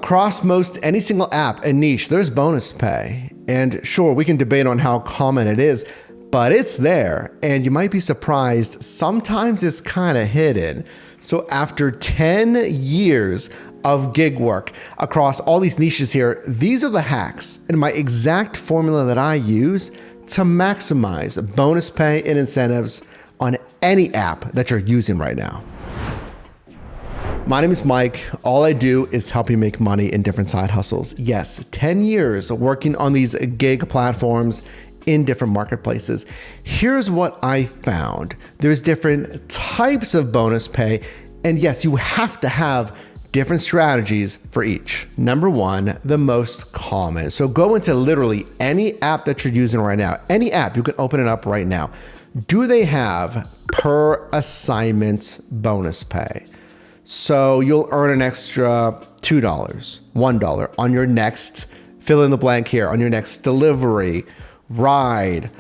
Across most any single app and niche, there's bonus pay. And sure, we can debate on how common it is, but it's there. And you might be surprised, sometimes it's kind of hidden. So after 10 years of gig work across all these niches here, these are the hacks and my exact formula that I use to maximize bonus pay and incentives on any app that you're using right now. My name is Mike. All I do is help you make money in different side hustles. Yes, 10 years working on these gig platforms in different marketplaces. Here's what I found. There's different types of bonus pay, and yes, you have to have different strategies for each. Number one, the most common. So go into literally any app that you're using right now. Any app, you can open it up right now. Do they have per assignment bonus pay? So you'll earn an extra $2, $1 on your next, fill in the blank here, on your next delivery, ride,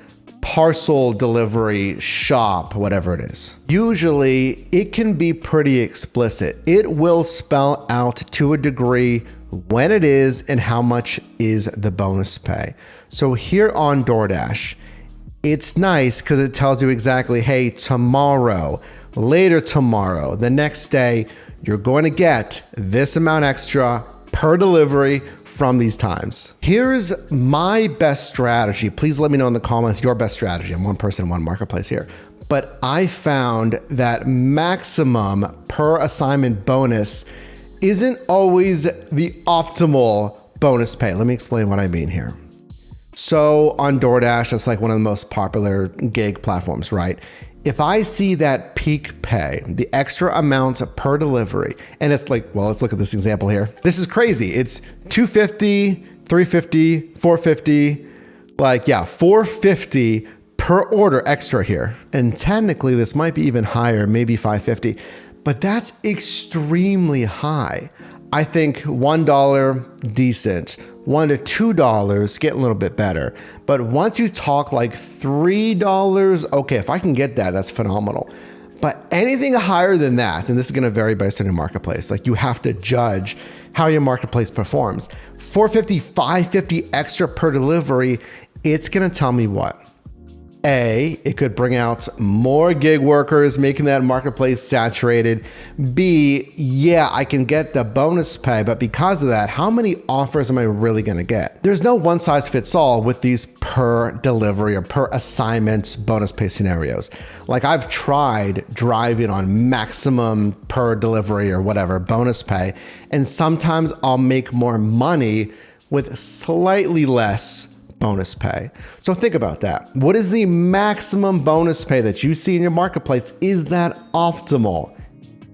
parcel delivery, shop, whatever it is. Usually it can be pretty explicit. It will spell out to a degree when it is and how much is the bonus pay. So here on DoorDash, it's nice because it tells you exactly, hey, tomorrow, later tomorrow, the next day, you're going to get this amount extra per delivery from these times. Here's my best strategy. Please let me know in the comments your best strategy. I'm one person, one marketplace here. But I found that maximum per assignment bonus isn't always the optimal bonus pay. Let me explain what I mean here. So on DoorDash, that's like one of the most popular gig platforms, right? If I see that peak pay, the extra amount per delivery, and it's like, well, let's look at this example here. This is crazy. It's $250, $350, $450, like, yeah, $450 per order extra here. And technically this might be even higher, maybe $550, but that's extremely high. I think $1 decent, $1 to $2 getting a little bit better. But once you talk like $3, okay, if I can get that, that's phenomenal. But anything higher than that, and this is gonna vary based on your marketplace, like you have to judge how your marketplace performs. $450, $550 extra per delivery, it's gonna tell me what? A, it could bring out more gig workers, making that marketplace saturated. B, yeah, I can get the bonus pay, but because of that, how many offers am I really gonna get? There's no one size fits all with these per delivery or per assignment bonus pay scenarios. Like I've tried driving on maximum per delivery or whatever bonus pay, and sometimes I'll make more money with slightly less bonus pay. So think about that. What is the maximum bonus pay that you see in your marketplace? Is that optimal?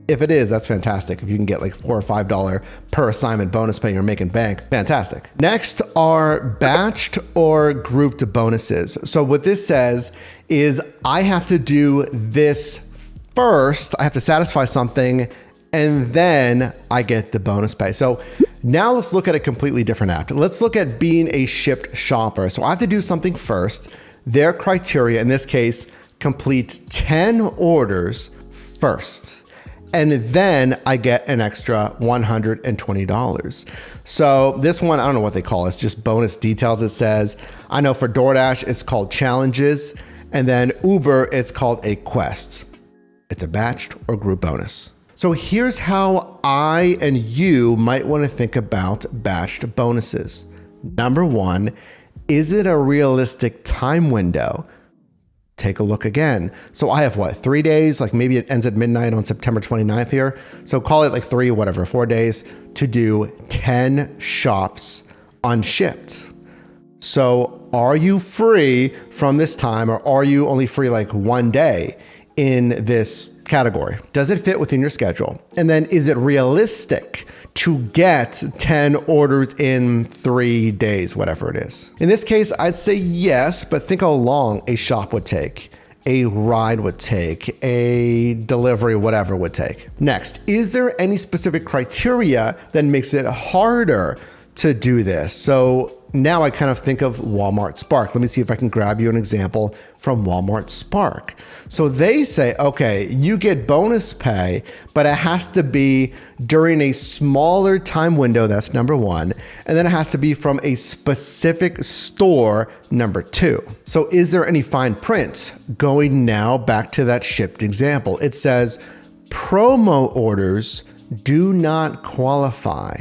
If it is, that's fantastic. If you can get like $4 or $5 per assignment bonus pay, you're making bank, fantastic. Next are batched or grouped bonuses. So what this says is I have to do this first. I have to satisfy something and then I get the bonus pay. So now let's look at a completely different app. Let's look at being a shipped shopper. So I have to do something first. Their criteria, in this case, complete 10 orders first. And then I get an extra $120. So this one, I don't know what they call it. It's just bonus details, it says. I know for DoorDash, it's called challenges. And then Uber, it's called a quest. It's a batched or group bonus. So here's how I and you might want to think about batched bonuses. Number one, is it a realistic time window? Take a look again. So I have what, 3 days? Like maybe it ends at midnight on September 29th here. So call it like 4 days to do 10 shops unshipped. So are you free from this time, or are you only free like 1 day in this category? Does it fit within your schedule? And then is it realistic to get 10 orders in 3 days, whatever it is? In this case, I'd say yes, but think how long a shop would take, a ride would take, a delivery, whatever would take. Next, is there any specific criteria that makes it harder to do this? So now I kind of think of Walmart Spark. Let me see if I can grab you an example from Walmart Spark. So they say, okay, you get bonus pay, but it has to be during a smaller time window, that's number one, and then it has to be from a specific store, number two. So is there any fine print? Going now back to that shipped example, it says promo orders do not qualify.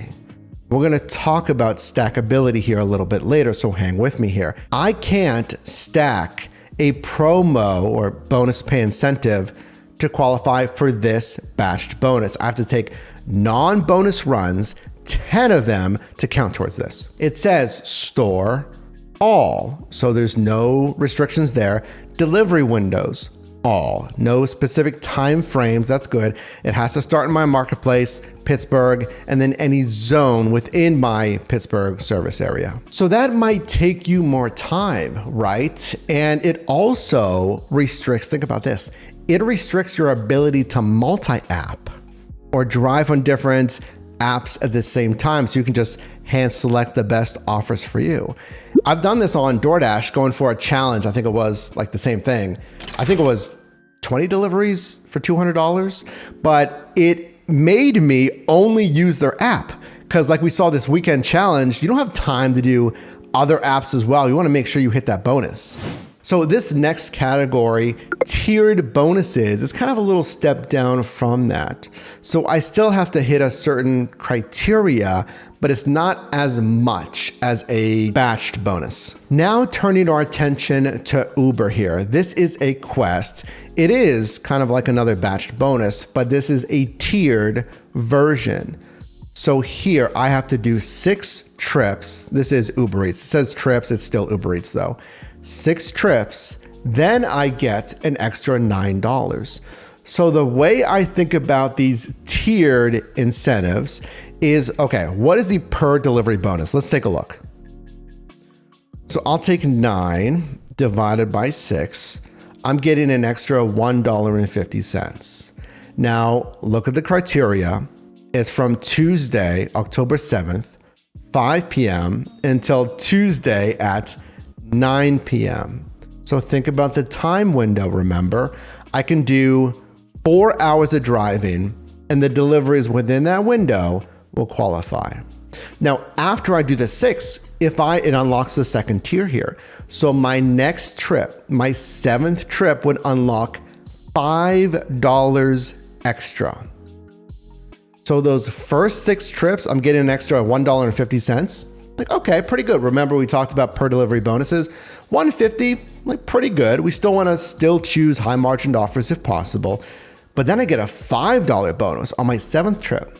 We're going to talk about stackability here a little bit later, so hang with me here. I can't stack a promo or bonus pay incentive to qualify for this batched bonus. I have to take non-bonus runs, 10 of them, to count towards this. It says store all, so there's no restrictions there. Delivery windows, all. No specific time frames, that's good. It has to start in my marketplace, Pittsburgh, and then any zone within my Pittsburgh service area. So that might take you more time, right? And it also restricts, think about this, it restricts your ability to multi-app or drive on different apps at the same time, so you can just hand select the best offers for you. I've done this on DoorDash, going for a challenge. I think it was like the same thing. I think it was 20 deliveries for $200, but it made me only use their app, because like we saw this weekend challenge, you don't have time to do other apps as well. You want to make sure you hit that bonus. So this next category, tiered bonuses, is kind of a little step down from that. So I still have to hit a certain criteria, but it's not as much as a batched bonus. Now turning our attention to Uber here. This is a quest. It is kind of like another batched bonus, but this is a tiered version. So here I have to do 6 trips. This is Uber Eats. It says trips, it's still Uber Eats though. 6 trips, then I get an extra $9. So the way I think about these tiered incentives is, okay, what is the per delivery bonus? Let's take a look. So I'll take 9 divided by 6. I'm getting an extra $1.50. Now look at the criteria. It's from Tuesday, October 7th, 5 p.m. until Tuesday at 9 p.m. So think about the time window, remember? I can do 4 hours of driving, and the deliveries within that window will qualify. Now, after I do the 6, it unlocks the second tier here. So my next trip, my 7th trip, would unlock $5 extra. So those first 6 trips, I'm getting an extra $1.50. Like, okay, pretty good. Remember, we talked about per delivery bonuses. $1.50, like pretty good. We still want to choose high margined offers if possible. But then I get a $5 bonus on my 7th trip.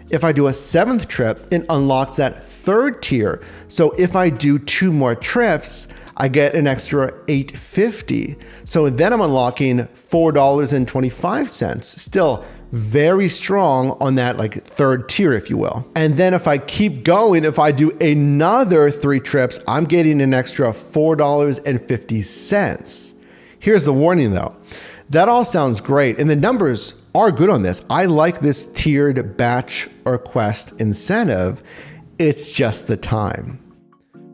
If I do a 7th trip, it unlocks that 3rd tier. So if I do 2 more trips, I get an extra $8.50. So then I'm unlocking $4.25. Still very strong on that like 3rd tier, if you will. And then if I keep going, if I do another 3 trips, I'm getting an extra $4.50. Here's the warning though. That all sounds great, and the numbers are good on this. I like this tiered batch or quest incentive. It's just the time.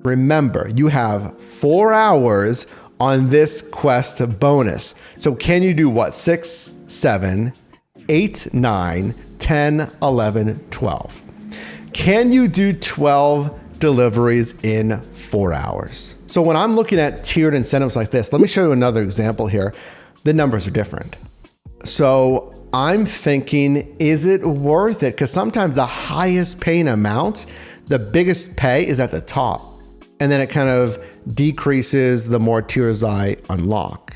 Remember, you have 4 hours on this quest bonus. So can you do what? 6, 7, 8, 9, 10, 11, 12. Can you do 12 deliveries in 4 hours? So when I'm looking at tiered incentives like this, let me show you another example here. The numbers are different. So I'm thinking, is it worth it? Because sometimes the highest paying amount, the biggest pay is at the top. And then it kind of decreases the more tiers I unlock.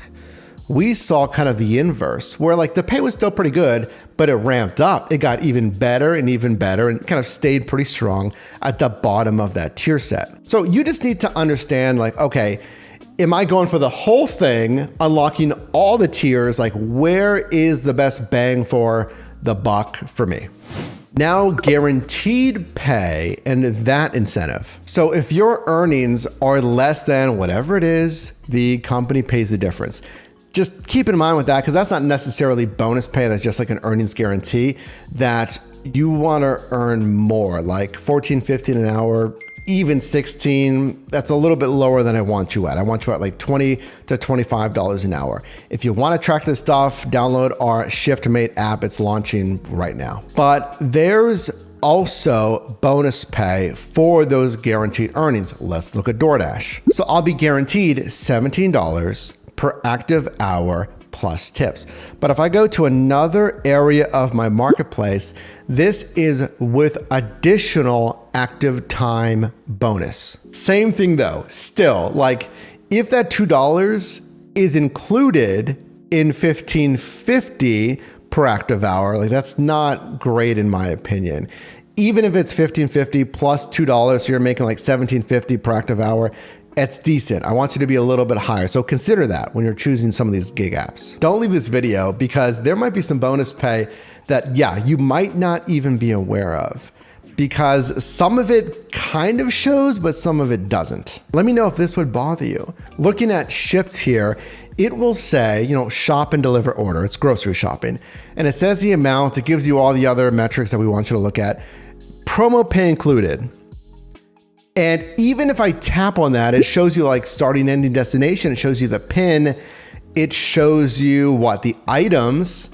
We saw kind of the inverse, where like the pay was still pretty good, but it ramped up. It got even better and kind of stayed pretty strong at the bottom of that tier set. So you just need to understand, like, okay, am I going for the whole thing, unlocking all the tiers? Like, where is the best bang for the buck for me? Now, guaranteed pay and that incentive. So if your earnings are less than whatever it is, the company pays the difference. Just keep in mind with that, because that's not necessarily bonus pay. That's just like an earnings guarantee that you want to earn more, like $14, $15 an hour. even 16, that's a little bit lower than I want you at. I want you at like $20 to $25 an hour. If you want to track this stuff, download our ShiftMate app. It's launching right now. But there's also bonus pay for those guaranteed earnings. Let's look at DoorDash. So I'll be guaranteed $17 per active hour plus tips. But if I go to another area of my marketplace, this is with additional active time bonus. Same thing though, still, like if that $2 is included in $15.50 per active hour, like that's not great in my opinion. Even if it's $15.50 plus $2, so you're making like $17.50 per active hour, it's decent. I want you to be a little bit higher. So consider that when you're choosing some of these gig apps. Don't leave this video because there might be some bonus pay that, yeah, you might not even be aware of, because some of it kind of shows, but some of it doesn't. Let me know if this would bother you. Looking at Shipt here, it will say, shop and deliver order. It's grocery shopping. And it says the amount. It gives you all the other metrics that we want you to look at. Promo pay included. And even if I tap on that, it shows you like starting, ending, destination. It shows you the pin. It shows you what the items,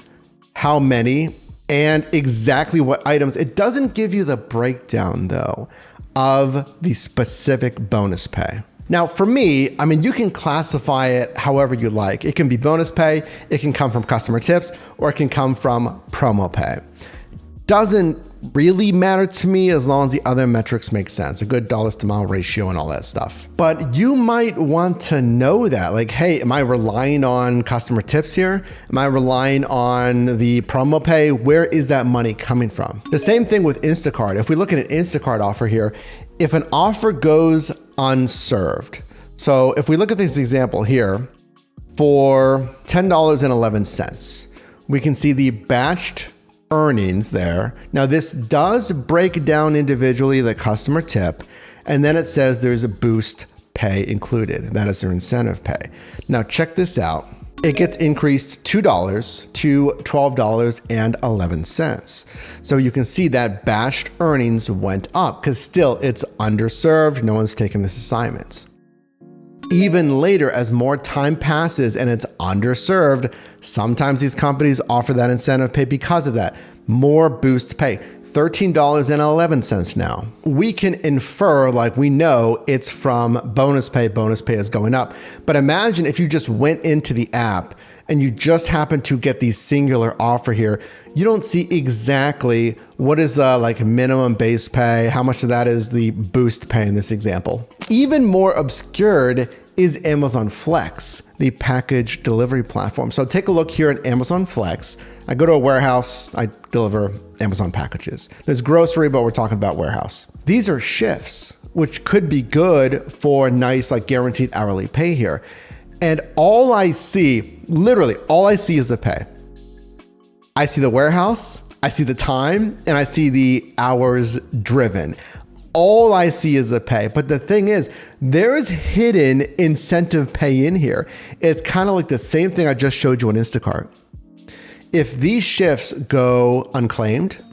how many, and exactly what items. It doesn't give you the breakdown though of the specific bonus pay. Now for me, I mean, you can classify it however you like. It can be bonus pay, it can come from customer tips, or it can come from promo pay. Doesn't really matter to me as long as the other metrics make sense, a good dollars to mile ratio and all that stuff. But you might want to know that, like, hey, am I relying on customer tips here? Am I relying on the promo pay? Where is that money coming from? The same thing with Instacart. If we look at an Instacart offer here, if an offer goes unserved, so if we look at this example here, for $10.11, we can see the batched earnings there. Now this does break down individually the customer tip, and then it says there's a boost pay included. That is their incentive pay. Now check this out. It gets increased $2 to $12.11. So you can see that batched earnings went up because still it's underserved. No one's taking this assignment. Even later, as more time passes and it's underserved, sometimes these companies offer that incentive pay because of that. More boost pay, $13.11 now. We can infer, like we know it's from bonus pay is going up. But imagine if you just went into the app and you just happen to get the singular offer here, you don't see exactly what is the like minimum base pay, how much of that is the boost pay in this example. Even more obscured is Amazon Flex, the package delivery platform. So take a look here at Amazon Flex. I go to a warehouse, I deliver Amazon packages. There's grocery, but we're talking about warehouse. These are shifts, which could be good for nice, like guaranteed hourly pay here. And all I see, literally all I see is the pay. I see the warehouse, I see the time, and I see the hours driven. All I see is the pay. But the thing is, there is hidden incentive pay in here. It's kind of like the same thing I just showed you on Instacart. If these shifts go unclaimed,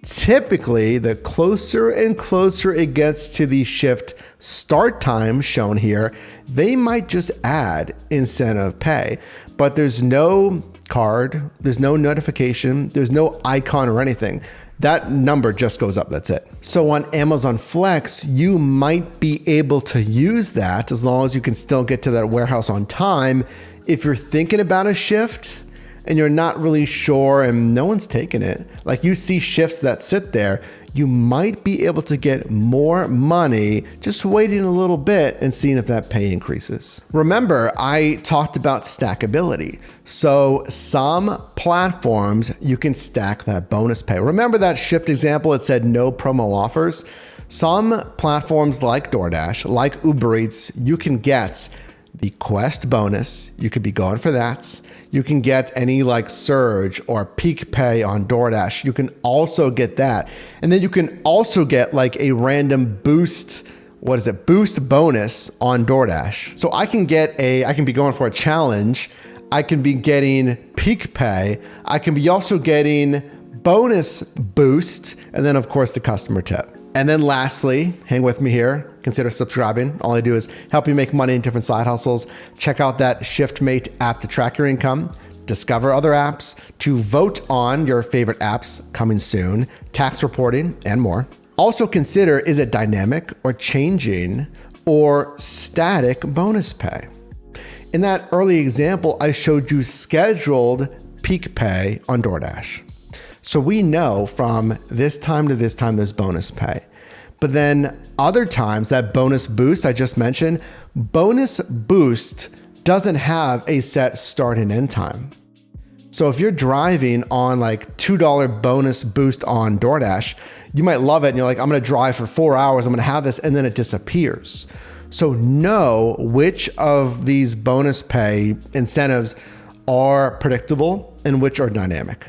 typically the closer and closer it gets to the shift start time shown here, they might just add incentive pay, but there's no card, there's no notification, there's no icon or anything. That number just goes up, that's it. So on Amazon Flex, you might be able to use that as long as you can still get to that warehouse on time. If you're thinking about a shift and you're not really sure and no one's taking it, like you see shifts that sit there, you might be able to get more money just waiting a little bit and seeing if that pay increases. Remember, I talked about stackability. So some platforms, you can stack that bonus pay. Remember that Shipt example, it said no promo offers? Some platforms like DoorDash, like Uber Eats, you can get the Quest bonus. You could be going for that. You can get any like surge or peak pay on DoorDash. You can also get that. And then you can also get like a random boost, boost bonus on DoorDash. So I can be going for a challenge. I can be getting peak pay. I can be also getting bonus boost. And then of course the customer tip. And then lastly, hang with me here, consider subscribing. All I do is help you make money in different side hustles. Check out that ShiftMate app to track your income, discover other apps, to vote on your favorite apps coming soon, tax reporting, and more. Also consider, is it dynamic or changing or static bonus pay? In that early example, I showed you scheduled peak pay on DoorDash. So we know from this time to this time, there's bonus pay. But then other times, that bonus boost I just mentioned, bonus boost doesn't have a set start and end time. So if you're driving on like $2 bonus boost on DoorDash, you might love it and you're like, I'm gonna drive for 4 hours, I'm gonna have this, and then it disappears. So know which of these bonus pay incentives are predictable and which are dynamic.